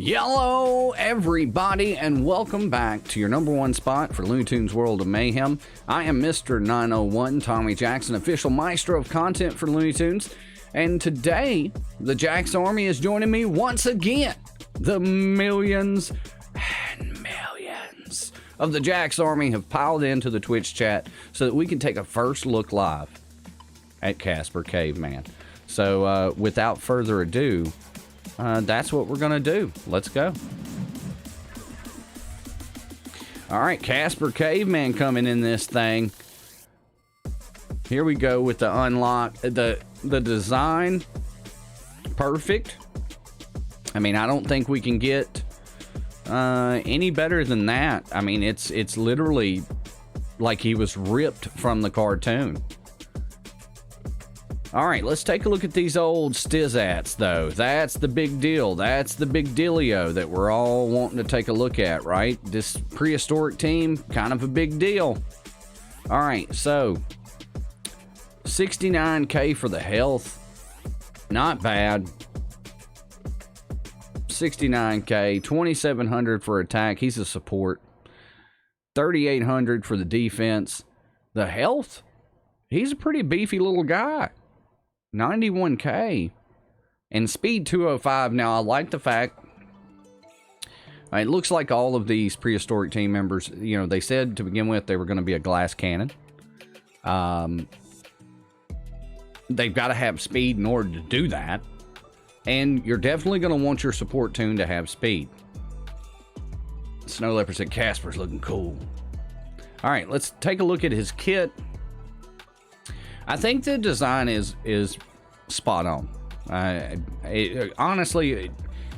Hello everybody, and welcome back to your #1 spot for Looney Tunes World of Mayhem. I am Mr. 901, Tommy Jackson, official maestro of content for Looney Tunes, and today the Jax Army is joining me once again. The millions and millions of the Jax Army have piled into the Twitch chat so that we can take a first look live at Casper Caveman. So without further ado, that's what we're gonna do. Let's go. All right, Casper Caveman coming in this thing. Here we go with the unlock. The design, perfect. I mean, I don't think we can get any better than that. I mean, it's literally like he was ripped from the cartoon. All right, let's take a look at these old stizzats, though. That's the big deal. That's the big dealio that we're all wanting to take a look at, right? This prehistoric team, kind of a big deal. All right, so 69K for the health. Not bad. 69K, 2,700 for attack. He's a support. 3,800 for the defense. The health, he's a pretty beefy little guy. 91K and speed 205. Now I like the fact it looks like all of these prehistoric team members, you know, they said to begin with they were going to be a glass cannon. They've got to have speed in order to do that, and you're definitely going to want your support toon to have speed. Snow Leopard said Casper's looking cool. All right, let's take a look at his kit. I think the design is spot on. Honestly,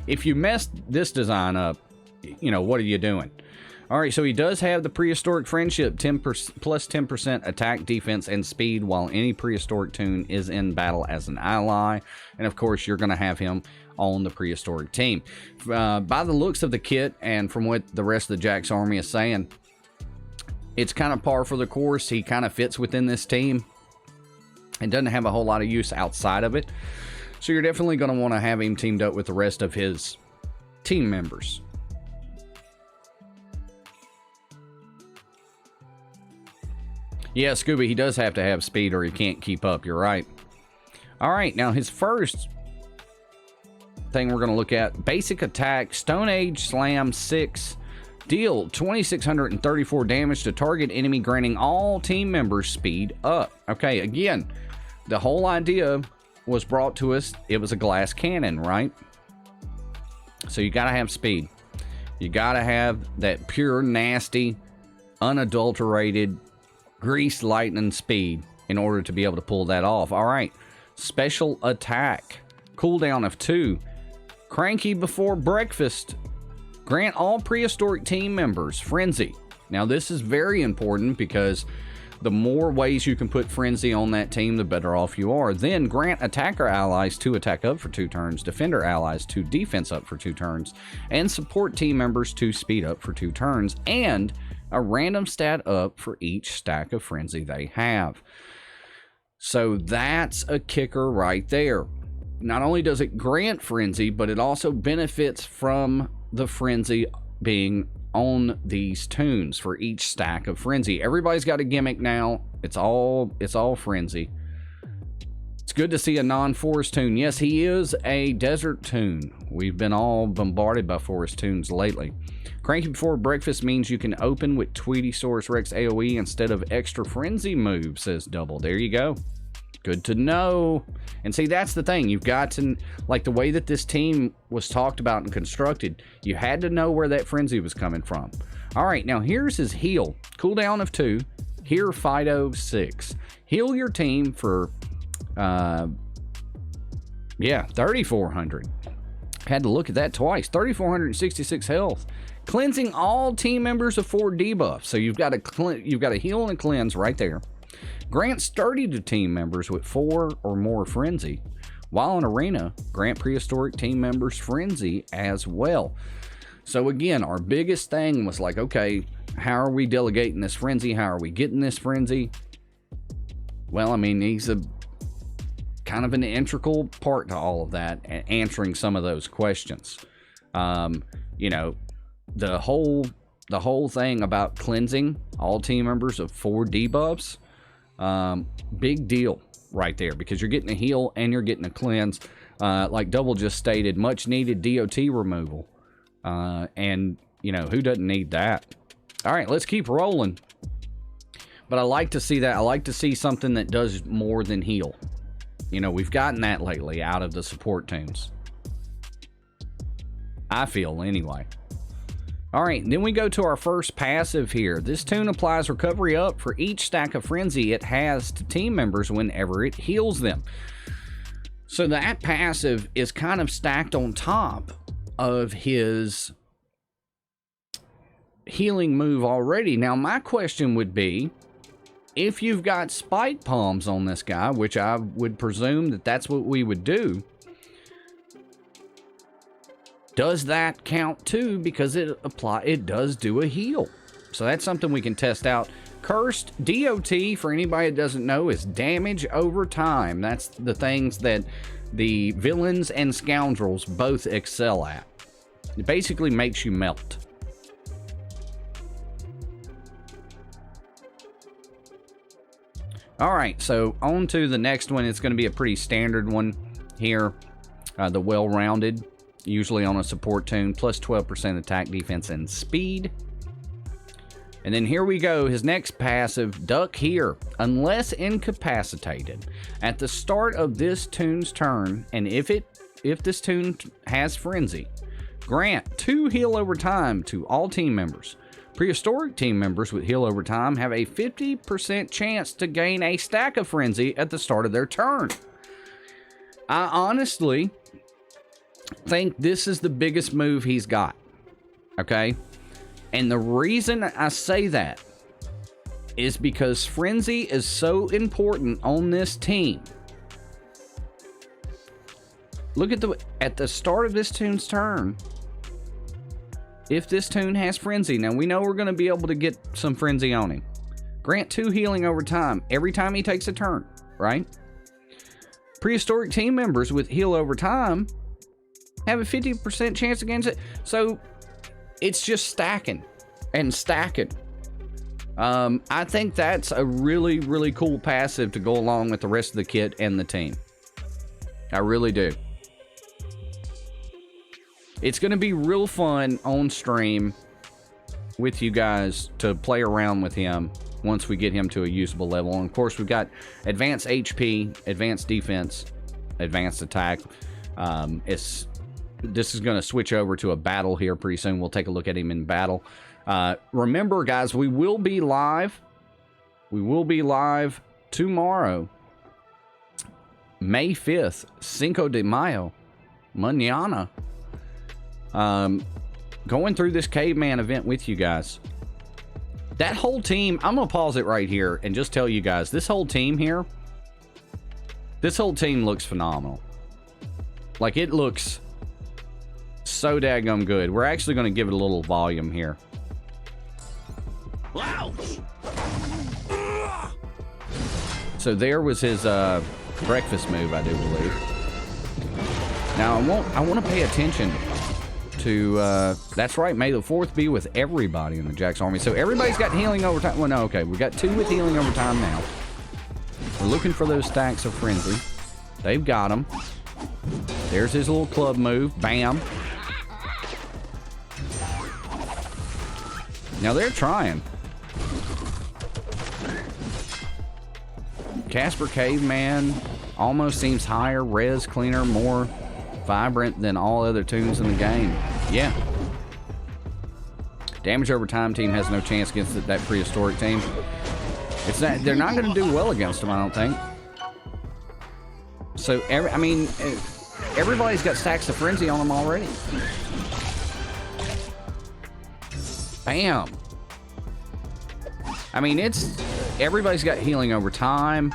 if you messed this design up, you know, what are you doing? All right, so he does have the prehistoric friendship, 10% plus 10% attack, defense, and speed while any prehistoric toon is in battle as an ally. And of course, you're going to have him on the prehistoric team. By the looks of the kit and from what the rest of the Jax Army is saying, it's kind of par for the course. He kind of fits within this team and doesn't have a whole lot of use outside of it. So you're definitely going to want to have him teamed up with the rest of his team members. Yeah, Scooby, he does have to have speed or he can't keep up. You're right. All right, now his first thing we're going to look at, basic attack, Stone Age Slam 6. Deal 2,634 damage to target enemy, granting all team members speed up. Okay, again, the whole idea was brought to us. It was a glass cannon, right? So you got to have speed. You got to have that pure, nasty, unadulterated, grease lightning speed in order to be able to pull that off. All right, special attack, cooldown of 2, cranky before breakfast. Grant all prehistoric team members Frenzy. Now this is very important because the more ways you can put Frenzy on that team, the better off you are. Then grant attacker allies 2 attack up for 2 turns, defender allies 2 defense up for 2 turns, and support team members 2 speed up for 2 turns, and a random stat up for each stack of Frenzy they have. So that's a kicker right there. Not only does it grant Frenzy, but it also benefits from the Frenzy being on these toons for each stack of Frenzy. Everybody's got a gimmick now. It's all Frenzy. It's good to see a non-forest toon. Yes, he is a desert toon. We've been all bombarded by forest toons lately. Cranky before breakfast means you can open with Tweetysaurus Rex AoE instead of extra Frenzy move, says Double. There you go. Good to know. And see, that's the thing. You've got to, like the way that this team was talked about and constructed, you had to know where that Frenzy was coming from. All right, now here's his heal. Cooldown of 2. Here, Fido 6. Heal your team for, 3,400. Had to look at that twice. 3,466 health. Cleansing all team members of 4 debuffs. So you've got a heal and a cleanse right there. Grant sturdy to team members with 4 or more Frenzy. While in Arena, grant prehistoric team members Frenzy as well. So again, our biggest thing was like, okay, how are we delegating this Frenzy? How are we getting this Frenzy? Well, I mean, he's a kind of an integral part to all of that and answering some of those questions. You know, the whole thing about cleansing all team members of 4 debuffs, big deal right there, because you're getting a heal and you're getting a cleanse. Like Double just stated, much needed DOT removal. And, you know, who doesn't need that? All right, let's keep rolling. But I like to see that. I like to see something that does more than heal. You know, we've gotten that lately out of the support tunes. I feel, anyway. All right, then we go to our first passive here. This tune applies recovery up for each stack of frenzy it has to team members whenever it heals them. So that passive is kind of stacked on top of his healing move already. Now, my question would be, if you've got spike palms on this guy, which I would presume that that's what we would do, does that count too? Because it does do a heal. So that's something we can test out. Cursed DOT, for anybody that doesn't know, is damage over time. That's the things that the villains and scoundrels both excel at. It basically makes you melt. All right, so on to the next one. It's going to be a pretty standard one here. The well-rounded, usually on a support tune, plus 12% attack, defense, and speed. And then here we go. His next passive, Duck Here. Unless incapacitated, at the start of this tune's turn, and if this tune has frenzy, grant 2 heal over time to all team members. Prehistoric team members with heal over time have a 50% chance to gain a stack of frenzy at the start of their turn. I honestly think this is the biggest move he's got. Okay? And the reason I say that is because frenzy is so important on this team. Look at the start of this tune's turn. If this tune has frenzy, now we know we're going to be able to get some frenzy on him. Grant 2 healing over time every time he takes a turn, right? Prehistoric team members with heal over time have a 50% chance against it. So it's just stacking and stacking. I think that's a really, really cool passive to go along with the rest of the kit and the team. I really do. It's going to be real fun on stream with you guys to play around with him once we get him to a usable level. And of course, we've got advanced HP, advanced defense, advanced attack. This is going to switch over to a battle here pretty soon. We'll take a look at him in battle. Remember, guys, we will be live. We will be live tomorrow, May 5th, Cinco de Mayo, mañana. Going through this caveman event with you guys. That whole team, I'm going to pause it right here and just tell you guys, this whole team here, this whole team looks phenomenal. Like, it looks so daggum good. We're actually going to give it a little volume here. So there was his breakfast move, I do believe. Now, I want to pay attention to, that's right, May the 4th be with everybody in the Jack's Army. So everybody's got healing over time. Well, no, okay, we got 2 with healing over time now. We're looking for those stacks of frenzy. They've got them. There's his little club move. Bam. Now they're trying. Casper Caveman almost seems higher, res, cleaner, more vibrant than all other tunes in the game. Yeah. Damage over time team has no chance against that prehistoric team. It's not, they're not going to do well against them, I don't think. So, I mean, everybody's got stacks of frenzy on them already. Bam. I mean, everybody's got healing over time.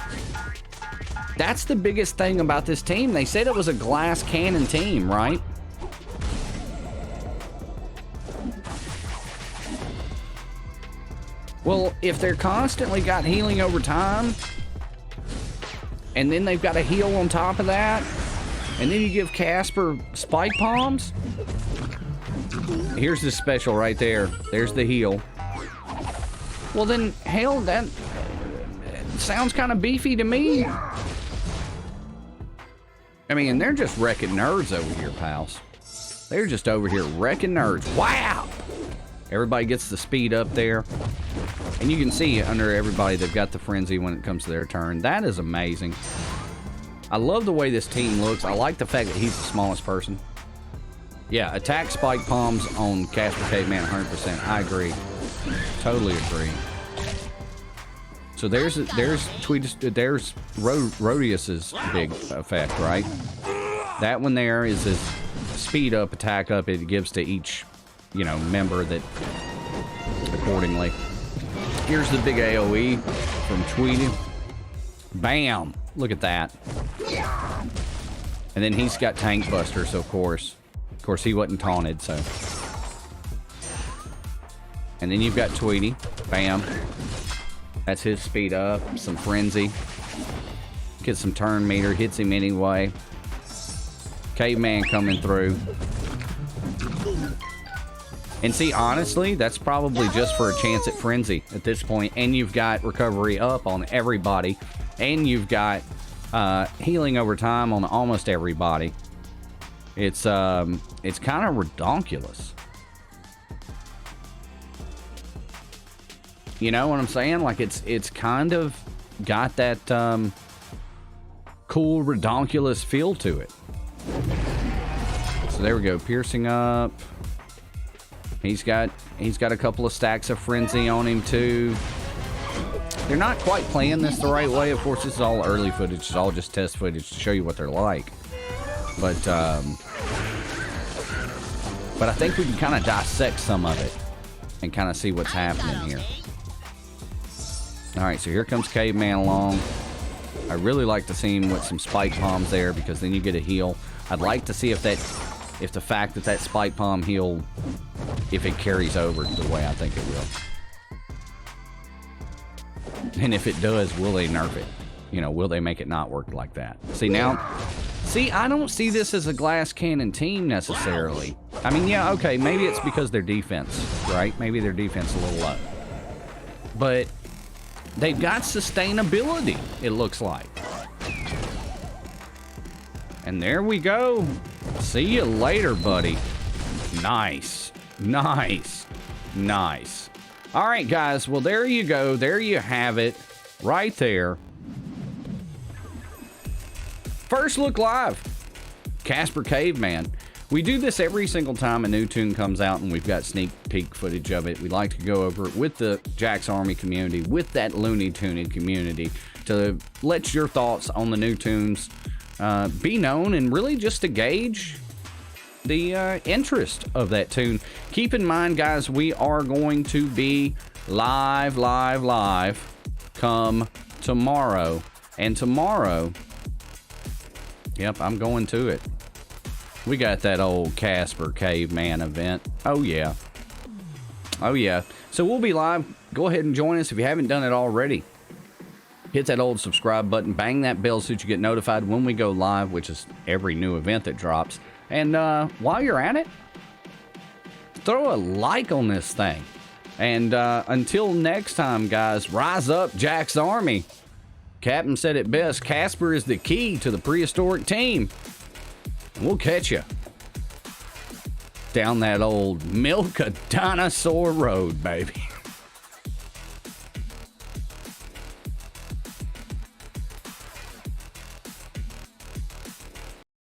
That's the biggest thing about this team. They said it was a glass cannon team, right? Well, if they're constantly got healing over time, and then they've got a heal on top of that, And then you give Casper spike palms. Here's the special right there. There's the heal. Well then, hell, that sounds kind of beefy to me. I mean, they're just wrecking nerds over here, pals. They're just over here wrecking nerds. Wow! Everybody gets the speed up there. And you can see under everybody, they've got the frenzy when it comes to their turn. That is amazing. I love the way this team looks. I like the fact that he's the smallest person. Yeah, attack spike palms on Casper Caveman 100%. I agree. Totally agree. So there's Rodius's big effect, right? That one there is his speed up, attack up. It gives to each, you know, member that accordingly. Here's the big AoE from Tweety. Bam! Look at that. And then he's got Tank Buster, so of course he wasn't taunted, so. And then you've got Tweety. Bam. That's his speed up. Some frenzy. Gets some turn meter. Hits him anyway. Caveman coming through. And see, honestly, that's probably just for a chance at frenzy at this point. And you've got recovery up on everybody. And you've got healing over time on almost everybody. It's kind of redonkulous. You know what I'm saying? Like it's kind of got that cool redonkulous feel to it. So there we go, piercing up. He's got a couple of stacks of frenzy on him too. They're not quite playing this the right way. Of course, this is all early footage. It's all just test footage to show you what they're like. But I think we can kind of dissect some of it and kind of see what's happening here. All right, so here comes Caveman along. I really like to see him with some spike palms there because then you get a heal. I'd like to see if the fact that spike palm heal, if it carries over the way I think it will. And if it does, will they nerf it? You know, will they make it not work like that? See, I don't see this as a glass cannon team necessarily. I mean, yeah, okay, maybe it's because their defense, right? Maybe their defense is a little low. But they've got sustainability, it looks like. And there we go. See you later, buddy. Nice. Nice. Nice. All right, guys. Well, there you go. There you have it. Right there. First look live. Casper Caveman. We do this every single time a new tune comes out, and we've got sneak peek footage of it. We like to go over it with the Jack's Army community, with that Looney Tunes community, to let your thoughts on the new tunes be known, and really just to gauge the interest of that tune. Keep in mind, guys, we are going to be live come tomorrow. And tomorrow, yep, I'm going to it. We got that old Casper Caveman event. Oh, yeah. Oh, yeah. So we'll be live. Go ahead and join us if you haven't done it already. Hit that old subscribe button. Bang that bell so that you get notified when we go live, which is every new event that drops. And while you're at it, throw a like on this thing. And until next time, guys, rise up, Jack's Army. Captain said it best. Casper is the key to the prehistoric team. We'll catch you down that old milk a dinosaur road, baby.